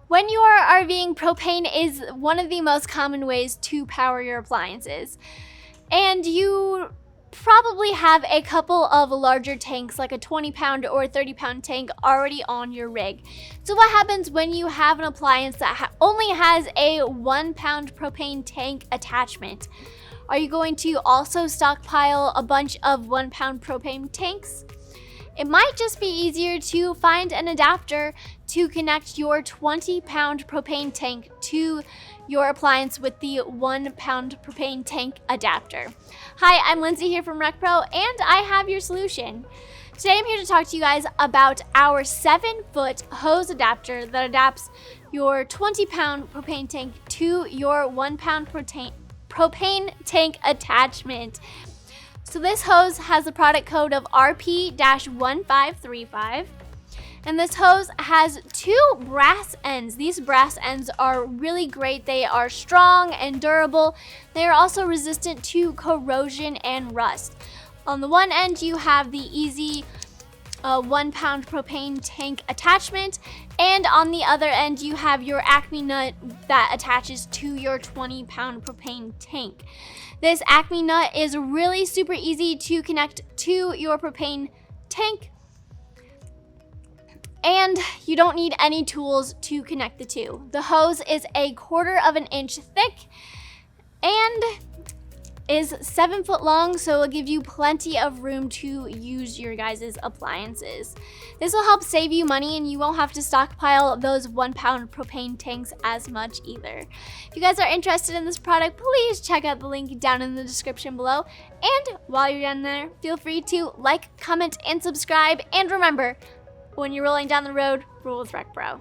When you are RVing, propane is one of the most common ways to power your appliances. And you probably have a couple of larger tanks, like a 20-pound or 30-pound tank already on your rig. So what happens when you have an appliance that only has a 1-pound propane tank attachment? Are you going to also stockpile a bunch of 1-pound propane tanks? It might just be easier to find an adapter to connect your 20-pound propane tank to your appliance with the 1-pound propane tank adapter. Hi, I'm Lindsay here from RecPro, and I have your solution. Today I'm here to talk to you guys about our 7-foot hose adapter that adapts your 20-pound propane tank to your 1-pound propane tank attachment. So this hose has the product code of RP-1535, and this hose has 2 brass ends. These brass ends are really great. They are strong and durable. They are also resistant to corrosion and rust. On the one end, you have the easy 1-pound propane tank attachment, and on the other end, you have your Acme nut that attaches to your 20-pound propane tank. This Acme nut is really super easy to connect to your propane tank, and you don't need any tools to connect the two. The hose is 1/4 inch thick and is 7 foot long, so it'll give you plenty of room to use your guys' appliances. This will help save you money, and you won't have to stockpile those 1-pound propane tanks as much either. If you guys are interested in this product, please check out the link down in the description below. And while you're down there, feel free to like, comment, and subscribe. And remember, when you're rolling down the road, roll with RecPro.